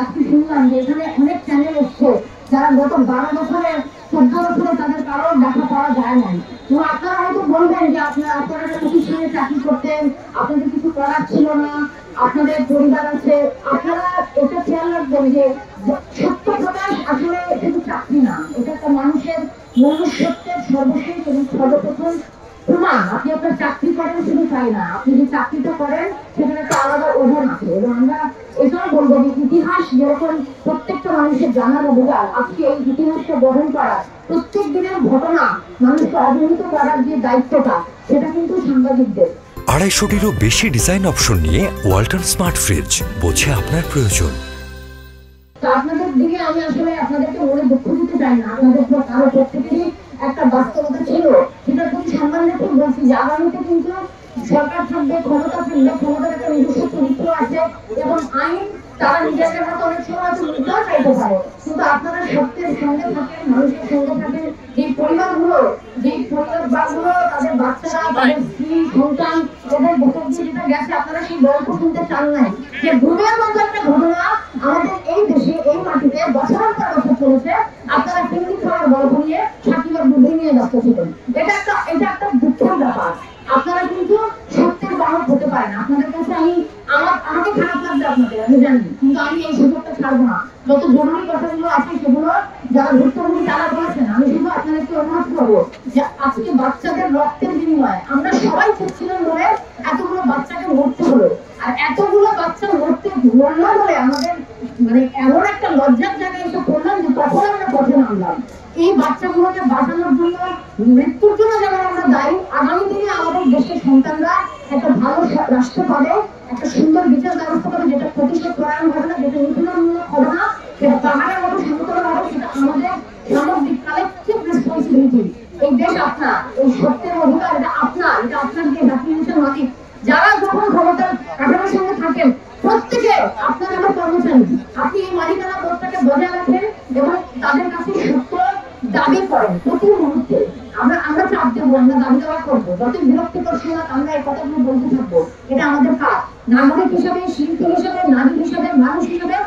আজকে শুনলাম যে এখানে অনেক চ্যানেল এসছে যারা গত 12 বছরে 14 বছরে তাদের কারোর দেখা পাওয়া যায় নাই। তো আপনারা হয়তো বলবেন যে আপনারা একটা প্রতিষ্ঠানে চাকরি করতেন, আপনাদের কিছু করার ছিল না, আপনাদের পরিবার আছে। আপনারা এটা খেয়াল রাখবেন যে সত্য প্রকাশ আসলে শুধু চাকরি না, এটা একটা মানুষের মনুষ্যত্বের সর্বশেষ এবং সর্বপ্রথম প্রমাণ। আপনি আপনার চাকরি করেন শুধু তাই না, আপনি যে চাকরিটা করেন সেখানে একটা আলাদা ওজন আছে। এবং আমরা এটাও বলবো যে ইতিহাস যেরকম প্রত্যেকটা মানুষের জানার অধিকার, আজকে এই ইতিহাসটা বহন করা, প্রত্যেক দিনের ঘটনা মানুষকে অবহিত করার যে দায়িত্বটা, সেটা কিন্তু সাংবাদিকদের। 250-টিরও বেশি ডিজাইন অপশন নিয়ে ওয়ালটন স্মার্ট ফ্রিজ, বোঝে আপনার প্রয়োজন। আপনাদের দিকে আমি আসলে আপনাদেরকে মনে দুঃখ দিতে চাই না, আপনাদের কারো প্রত্যেকেরই একটা বাস্তবতা ছিল, সেটার প্রতি সম্মান রেখে বলছি যে আগামীতে কিন্তু সরকার থাকবে, ক্ষমতা থাকবে, ক্ষমতার একটা নিজস্ব চরিত্র আছে এবং আইন তারা নিজেদের মতো অনেক সময় মুদ্রাও চাইতে পারে। কিন্তু আপনারা সত্যের সঙ্গে থাকেন, মানুষের সঙ্গে থাকেন। যে পরিবারগুলো তাদের বাচ্চারা, তাদের স্ত্রী সন্তান, তাদের বছর দিয়ে যেটা গেছে, আপনারা সেই গল্প শুনতে চান নাই যে ঘুমের মতো একটা ঘটনা আমাদের এই দেশে এই মাটিতে বছরের পর বছর চলেছে। আপনারা হিন্দি খাওয়ার গল্প নিয়ে সাকিবের বুদ্ধি নিয়ে ব্যস্ত ছিলেন। এটা একটা দুঃখের ব্যাপার। আপনারা কিন্তু সত্যের বাহক হতে পারেন। আপনাদের কাছে আমাকে খারাপ লাগবে আপনাদের, আমি জানি, কিন্তু আমি এই সুযোগটা ছাড়বো না। যত জরুরি কথাগুলো আছে সেগুলো যারা ভুক্তভোগী তারা বলেছেন, আমি শুধু আপনাদেরকে অনুরোধ করবো যে আজকে বাচ্চাদের রক্তের বিনিময়ে আমরা সবাই চেয়েছিলাম বলে এতগুলো বাচ্চাকে মরতে হলো। আর এতগুলো বাচ্চা মরলো বলে আমাদের মানে এমন একটা লজ্জার জায়গায় এসে পড়লাম যে তখন আমরা পথে নামলাম। এই বাচ্চাগুলোকে বাঁচানোর জন্য, মৃত্যুর জন্য যেমন আমরা দায়ী, আগামী দিনে আমাদের দেশের সন্তানরা একটা ভালো রাষ্ট্র পাবে, একটা সুন্দর বিচার ব্যবস্থা পাবে, যেটা প্রতিশোধ পরায়ণ হবে না, যেটা নিপীড়নমূলক হবে না, যেটা পাহাড়ের মতো সমতল হবে, সেটা আমাদের সামগ্রিক কালেকটিভ রেসপন্সিবিলিটি। এই দেশ আপনার, এই সত্যের অধিকার এটা আপনার, এটা আপনার যে ডকুমেন্টের মালিক। যারা যখন ক্ষমতার কাঠামোর সঙ্গে থাকেন প্রত্যেকে আপনার আমার কর্মচারী। আপনি এই মালিকানা বোধটাকে বজায় রাখেন এবং তাদের কাছে সত্য দাবি করেন প্রতি মুহূর্তে। আমরা চাপ দেবো, আমরা দাবি দেওয়া করবো, যত বিরক্তিকর শোনাক আমরা এই কথাগুলো বলতে থাকবো। এটা আমাদের কাজ, নাগরিক হিসাবে, শিল্পী হিসাবে, নারী হিসাবে, মানুষ হিসাবে।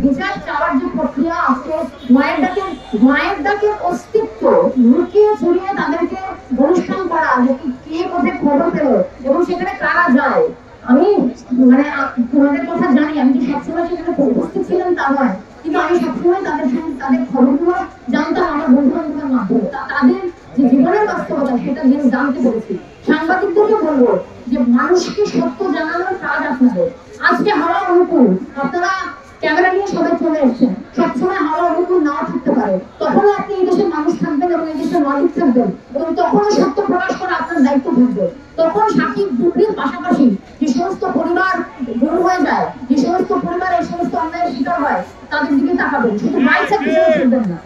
বিচার চাওয়ার যে প্রক্রিয়া আজকে মায়ের ডাকের অস্তিত্ব লুকিয়ে ছড়িয়ে তাদেরকে অনুষ্ঠান করা, যে কে কোথায় খবর পেল এবং সেখানে কারা যায়। আমি মানে তোমাদের কথা জানি, আমি যে সবসময় সেখানে উপস্থিত ছিলাম তা নয়, কিন্তু আমি সবসময় তাদের খবরগুলো জানতাম আমার বন্ধু বান্ধবের মাধ্যমে। তাদের যে জীবনের বাস্তবতা সেটা জানতে পেরেছি। সাংবাদিকদেরকে বলবো যে মানুষকে সত্য জানানোর কাজ আপনাদের। আজকে হাওয়া অনুকূল, আপনারা ক্যামেরা নিয়ে সবাই চলে এসছেন, সবসময় হাওয়া অনুকূল নাও থাকতে পারে, তখনও আপনি এই দেশের মানুষ থাকবেন এবং এই দেশের মালিক থাকবেন এবং তখনও সত্য প্রকাশ করা আপনার দায়িত্ব থাকবে। তখন সাকিব বুবলির পাশাপাশি যে সমস্ত পরিবার গুরু হয়ে যায়, যে সমস্ত পরিবার এই সমস্ত অন্যায়ের শিকার হয়, তাদের দিকে তাকাবেন, শুধু বাইক থাকতে না।